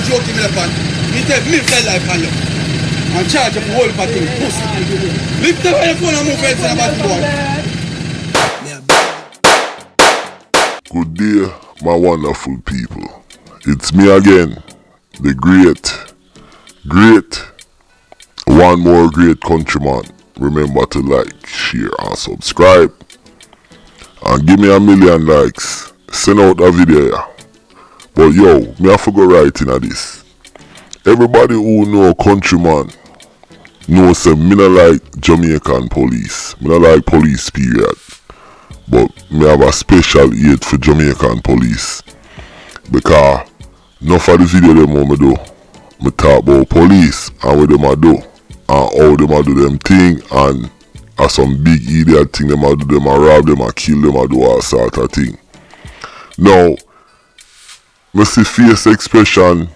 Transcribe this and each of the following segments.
joking me upon. Me take me fly life on you. And charge up the whole party. Pussy. Lift up your phone and move it to the bad boy. Good day, my wonderful people. It's me again, the great, one more great countryman. Remember to like, share and subscribe. And give me 1,000,000 likes. Send out a video here. But yo, me I forgot writing at this. Everybody who know countryman knows say me not like Jamaican police. Me not like police period. But me have a special hate for Jamaican police. Because enough of the video them what me do. Me talk about police and what them a do. And how them a do them thing, and some big idiot thing them a do, them a rob, them a kill, them a do all sort of thing. Now, me see face expression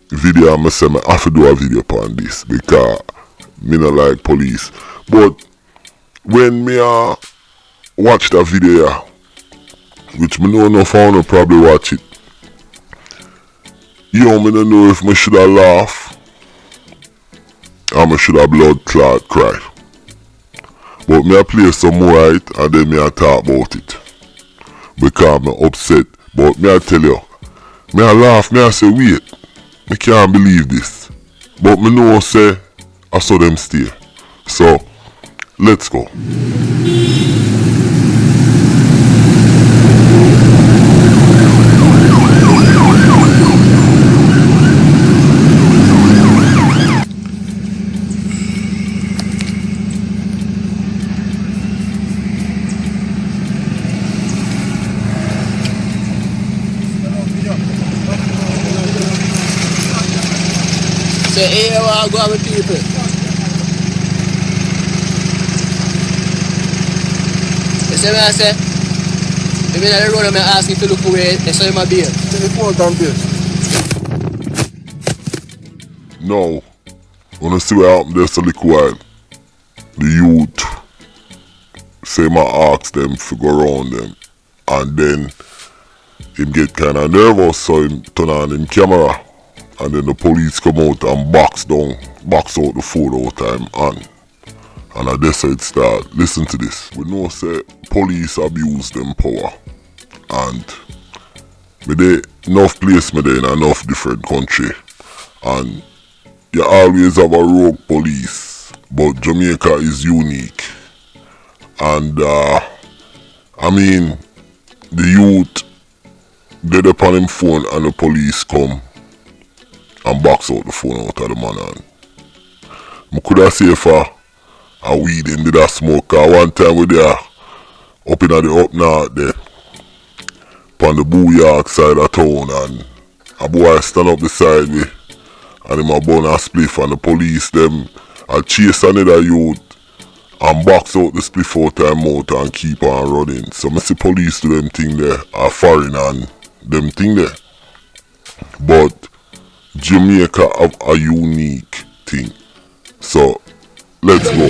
video and me say me have to do a video upon this because me not like police. But when me watch that video, which me know enough I wanna probably watch it, yo, me don't know if me should have laugh or me should have blood clot cry. But me I play some more right and then me I talk about it. Because me upset. But me I tell you, me I laugh, me I say wait, me can't believe this. But me know say I saw them stay. So let's go. Say, hey, I go with people. You see what I say? You mean on the road and I ask you to look away, they say my beer. Take the phone down, bitch. Now, when I see what happened there's a little while, the youth say my ask them to go around them, and then him get kind of nervous, so him turn on him camera. And then the police come out and box out the phone all the time and I decide start. Listen to this. We know say police abuse them power. And me dey enough place me dey in enough different country. And you always have a rogue police. But Jamaica is unique. And I mean the youth dead upon him phone and the police come and box out the phone out of the man. And I could have said for a weed in did a smoke. Cause one time we there up in the up north there on the BWOY side of town, and a boy stand up beside me and him a burn a spliff, and the police them a chase another youth and box out the spliff out of him out and keep on running. So I see police do them thing there are foreign and them thing there. But Jamaica have a unique thing. So let's go.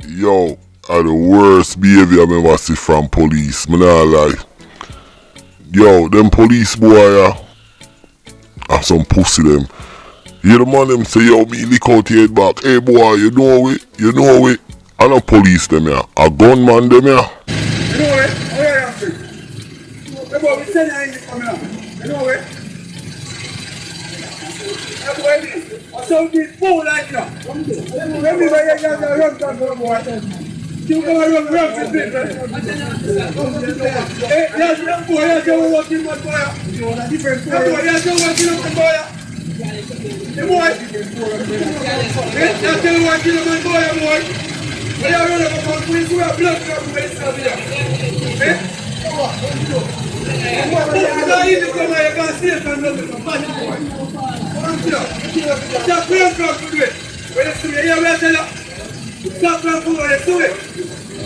Yo, are the worst behavior I ever see from police. Me nah lie. Yo, them police boy have some pussy them. You the man them say, yo, me lick out your head back. Hey boy, you know it. I no police them here. A gunman them here. You know it? Oh yeah, I'm free. Hey boy, we send you in come here. You know it? Hey boy, I saw this fool like that. Everybody got to run that boy. You come and run to people. Hey, yes, young boy, yes, you walking my boy. Different boy, yes, you walking up the boy. Hey boy, that's the one kill my boy, boy. When you run up on police, we have blood from the place of here. Eh? What you don't need to come here, you can't see it from nothing. Bad boy. Stop playing from to do it. When you see me, you will tell you. Stop playing from when you do it.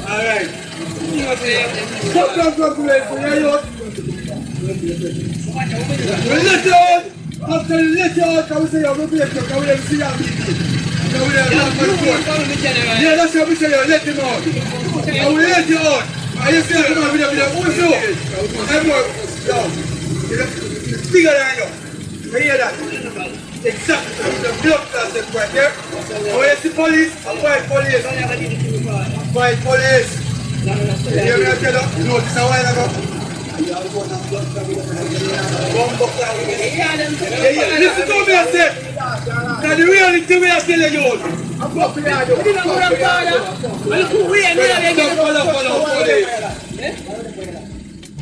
Alright. Stop playing from to do it, so you're out. Listen! After you let you out, can we say you're going to can we see your meeting? Can we yeah, that's how we say you let him out. Can we let you out? And you say, come on, we don't who's you? Everyone, yo, it's bigger than you. You hear that? Exactly, the blood class is right there. When you see police, fight police. Fight police. You hear me tell you? You know this a while ago. Listen to me, I said. That's the reality we are telling you.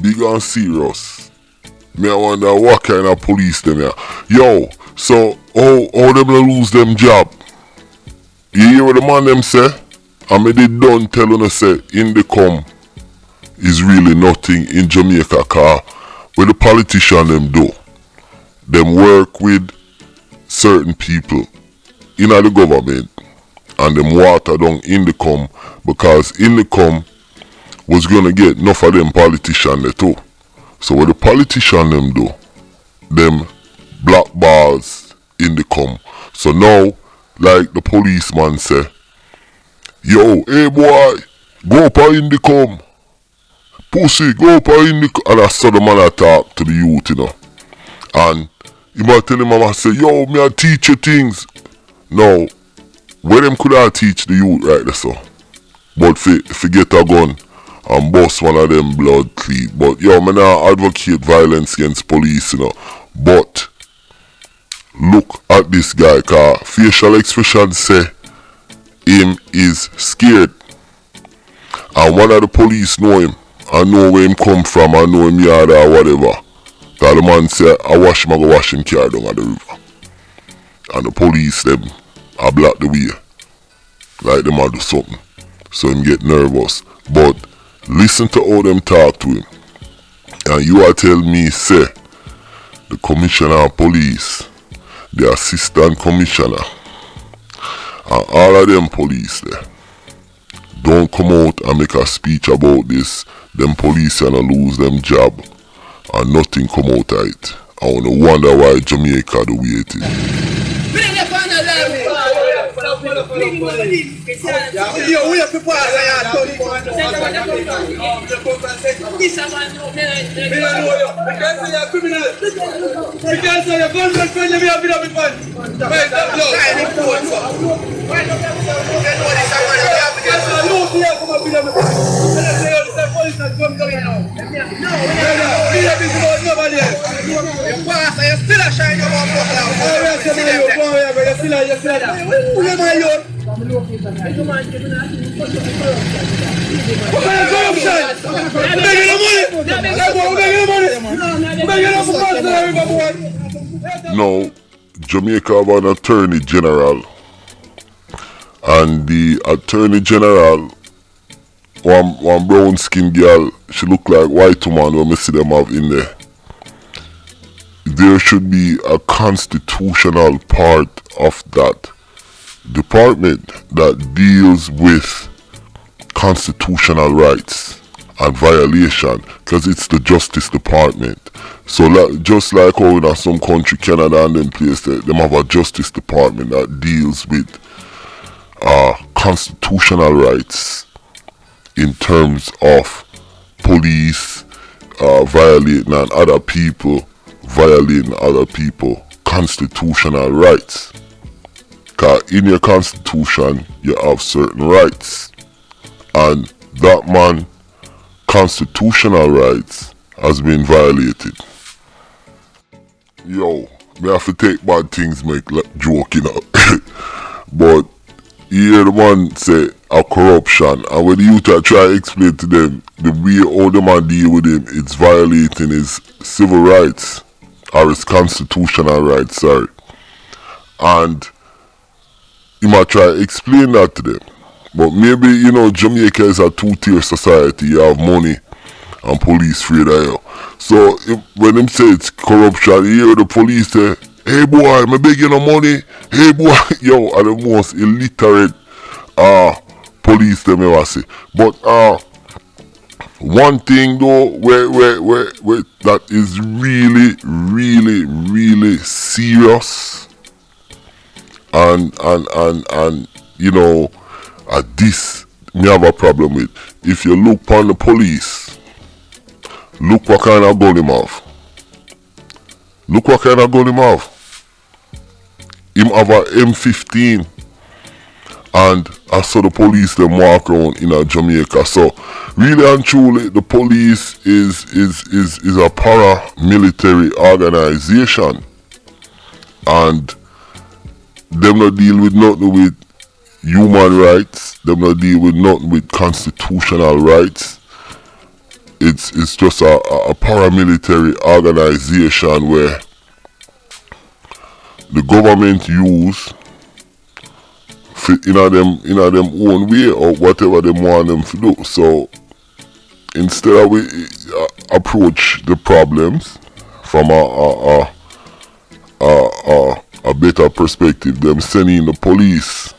Big and serious. Me I wonder what kind of police them here. Yo, so how them gonna lose them job? You hear what the man them say? And me they done tell you say in the come is really nothing in Jamaica, car what the politician them do. Them work with certain people in the government and them water down Indicom because Indicom was gonna get enough of them politicians there too. So what the politician them do, them blackballs Indicom. So now, like the policeman say, yo, hey boy, go up in Indicom. Pussy, go up in Indicom. And I saw the man I talk to the youth, you know. And he might tell him, I say, yo, me I teach you things. Now, where them could I teach the youth right there, so? But if you get a gun and bust one of them blood clean. But yo, me not advocate violence against police, you know. But look at this guy, cause facial expression say him is scared. And one of the police know him. I know where him come from, I know him yard or whatever. Cause the man say, I go wash him car down at the river. And the police them, I block the way. Like them a do something. So him get nervous. But listen to how them talk to him. And you are tell me, say, the commissioner of police, the assistant commissioner, and all of them police there, don't come out and make a speech about this. Them police gonna lose them job and nothing come out of it. I wanna wonder why Jamaica the way it is. Yo, we have to pass Now, Jamaica have an attorney general, and the attorney general, one brown skin girl, she look like white woman when we see them have in there. There should be a constitutional part of that department that deals with constitutional rights and violation, because it's the Justice Department. So just like how in some country, Canada and them places, them have a Justice Department that deals with constitutional rights in terms of police violating and other people violating other people constitutional rights. Because in your constitution you have certain rights, and that man constitutional rights has been violated. Yo, me have to take bad things make joke, you know. But you hear the man say a corruption, and when the youth try to explain to them the way how the man deal with him, it's violating his civil rights or his constitutional rights, sorry. And you might try to explain that to them. But maybe, you know, Jamaica is a two-tier society. You have money and police free there. So when them say it's corruption, you hear the police say, hey boy, I'm begging no money. Hey boy, yo, are the most illiterate police them ever say. But One thing though, where that is really serious, and you know, this me have a problem with. If you look upon the police, look what kind of gun him have. Look what kind of gun him have. Him have a M15, and I saw the police them walk around in Jamaica. So really and truly, the police is a paramilitary organization, and them not deal with nothing with human rights. Them not deal with nothing with constitutional rights. It's just a paramilitary organization where the government use fit in them own way or whatever they want them to do. So instead of we approach the problems from a better perspective, them sending the police,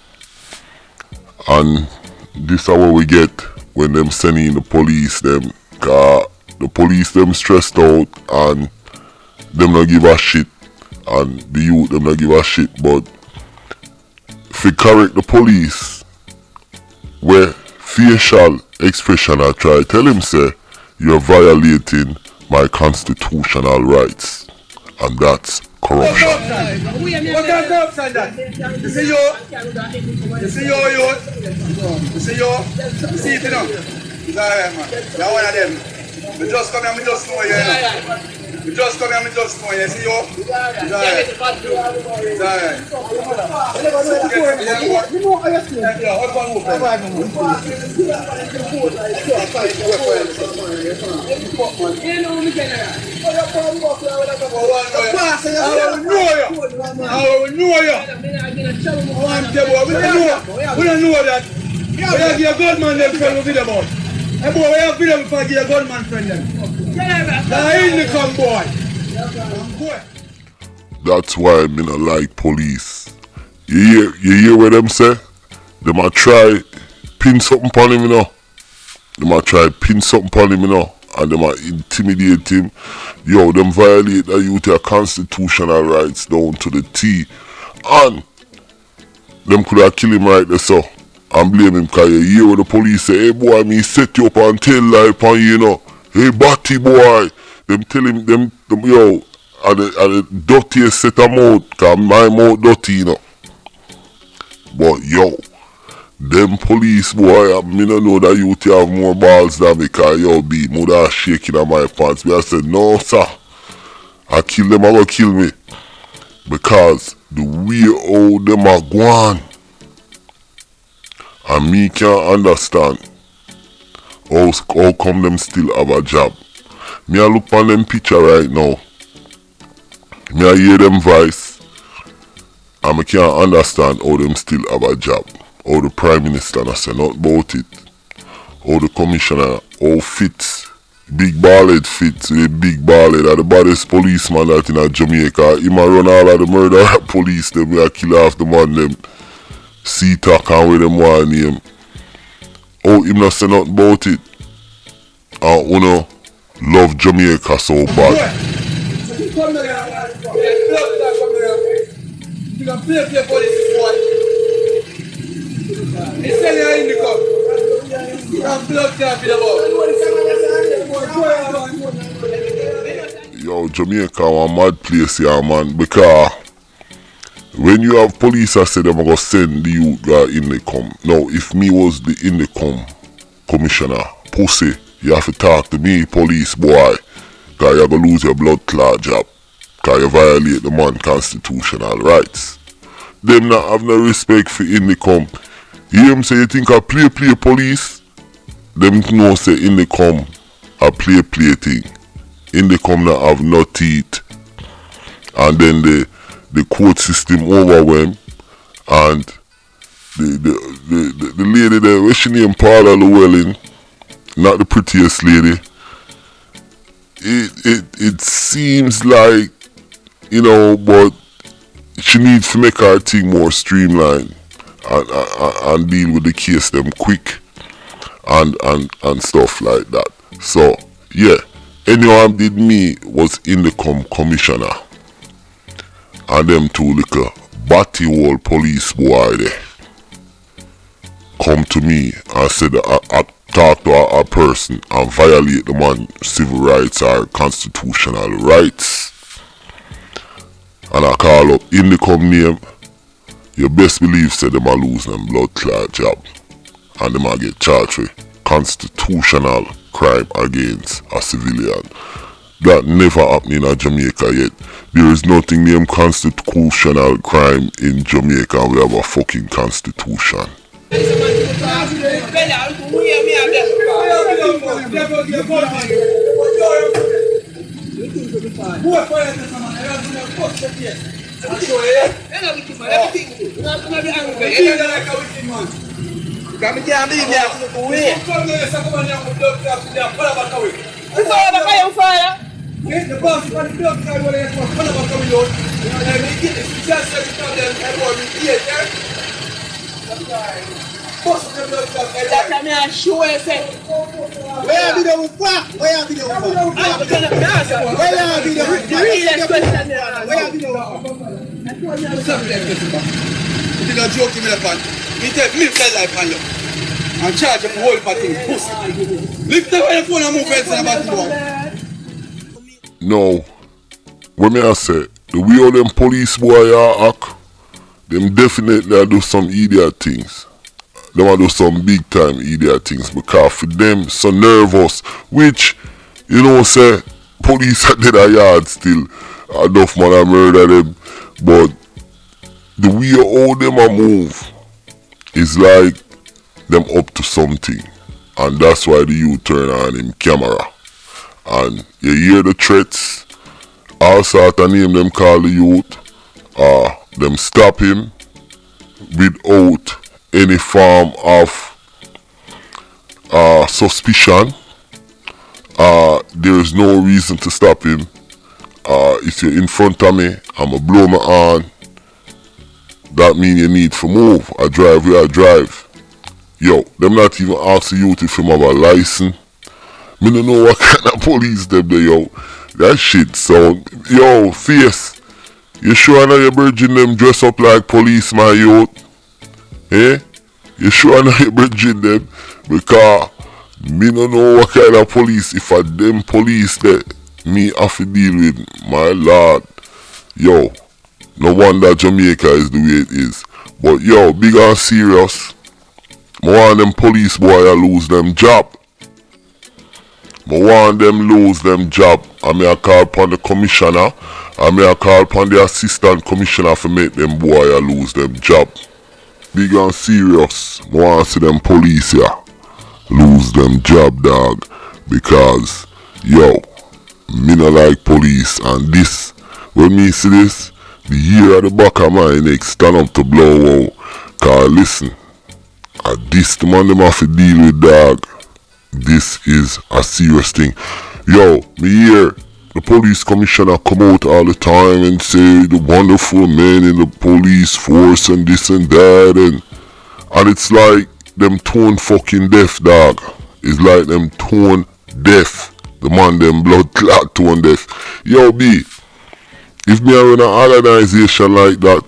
and this is what we get when them sending the police them. The police them stressed out and them not give a shit, and the youth them not give a shit. But if you correct the police where facial expression I try tell him say you're violating my constitutional rights, and that's corruption. What kind of corruption that? You see you? You see you? You see you? You see it now? It's alright, man. You're one of them. We just come here, we just know you. We just come here, we just know you. See you? It's alright. It's alright. We don't know that. We have your gunman them friend with them boy. Hey boy, we have video before your gunman friend them. Now in the come boy. That's why me not like police. You hear what them say? Them a try pin something upon him, you know. Them a try pin something upon him, you know, and them a intimidate him. Yo, them violate the youth constitutional rights down to the T, and them could have killed him right there, so. And blame him because you hear what the police say, hey boy, me set you up and tell lie upon you, you know. Hey batty boy. Them tell him, them yo, and the dirtiest set of mouth, because my mouth dirty, you know. But yo, them police boy, I mean I know that you have more balls than me, because yo be mother shaking on my pants. But I said, no sir, I kill them, I will kill me. Because the way how them are gone, and me can't understand how come them still have a job. Me I look on them picture right now. Me I hear them voice, and me can't understand how them still have a job. How the Prime Minister not say nothing about it. How the Commissioner, how Fitz, big ballhead Fitz, the big ballhead, are the baddest policeman that in Jamaica. He might run all of the murder police, them we kill off the man them. See talk and with them one name. Oh, him not say nothing about it. And you know, love Jamaica so bad. You can play police boy. It's saying you're in the cup. You can plug that with the ball. Yo, Jamaica one mad place here, man, because when you have police, I say them are going to send the youth guy in the come. Now, if me was the in the come commissioner, pussy, you have to talk to me, police boy, because you're going to lose your blood clot job, because you violate the man's constitutional rights. Them not have no respect for in the come. You hear him say you think I play police? Them know say in the come I play thing. In the come not have no teeth. And then the court system overwhelmed, and the lady there, what's she name, Paula Llewellyn, not the prettiest lady. It seems like, you know, but she needs to make her thing more streamlined and deal with the case them quick and stuff like that. So, yeah, anyone did me was in the commissioner. And them two little batty old police boy there come to me and said I talk to a person and violate the man's civil rights or constitutional rights. And I call up in the name, you best believe said them a lose them blood clot job. And them a get charged with constitutional crime against a civilian. That never happened in Jamaica yet. There is nothing named constitutional crime in Jamaica and we have a fucking constitution. The boss for the club guy when I was coming out. And we get this just every time they want to get there. Boss of the club guy. That time I show you say. Where are the fuck? Where are the fuck? Where are the fuck? Where are the fuck? You don't joke me upon. Me take me fell like on you. And charge up the whole party. Pussy. Lift the phone and move fence in the bathroom. No, when I say the way all them police boy are act, them definitely do some idiot things. Them a do some big time idiot things because for them so nervous, which you know say police are dead a yard still. Enough man a murder them, but the way all them a move is like them up to something, and that's why the youth turn on him camera. And you hear the threats, all sort of name them call the youth, them stop him without any form of suspicion. There is no reason to stop him. If you're in front of me, I'ma blow my horn. That mean you need to move. I drive where I drive. Yo, them not even ask the youth if him have a license. Me don't know what kind of police them there, yo. That shit sound. Yo, face. You sure now you're bridging them dress up like police, my youth? Eh? You sure now you're bridging them? Because me don't know what kind of police. If I them police that me have to deal with, my lord. Yo, no wonder Jamaica is the way it is. But yo, big and serious. I want them police boy to lose them job. I want them lose them job. I may I call upon the commissioner. I may I call upon the assistant commissioner to make them boy lose them job. Big and serious. I want to see them police here lose them job, dog. Because yo, me no like police, and this, when me see this, the hair at the back of my neck stand up to blow out. Cause listen, this the man them have to deal with, dog. This is a serious thing. Yo, me hear the police commissioner come out all the time and say the wonderful men in the police force and this and that, and it's like them tone fucking deaf, dog. It's like them tone deaf. The man them blood clot tone deaf. Yo, B, if me are in an organization like that,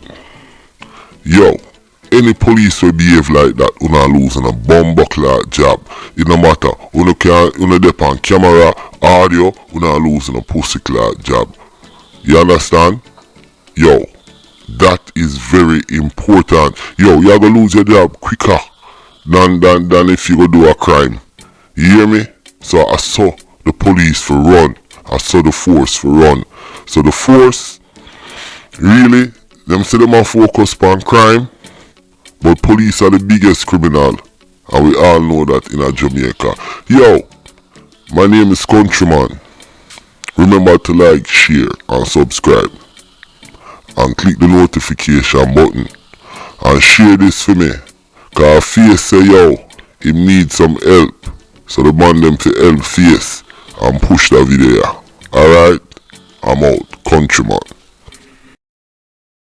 yo, any police will behave like that, you not losing a bumbuckler job. It no matter, you dep on camera, audio, you not losing a pussy clot job. You understand? Yo, that is very important. Yo, you are gonna lose your job quicker than if you go do a crime. You hear me? So I saw the police for run. I saw the force for run. So the force, really, them say them are focused on crime. But police are the biggest criminal, and we all know that in Jamaica. Yo, my name is Countryman. Remember to like, share, and subscribe. And click the notification button. And share this for me. Cause Face say, yo, he needs some help. So the man them to help Face and push the video. Alright? I'm out. Countryman.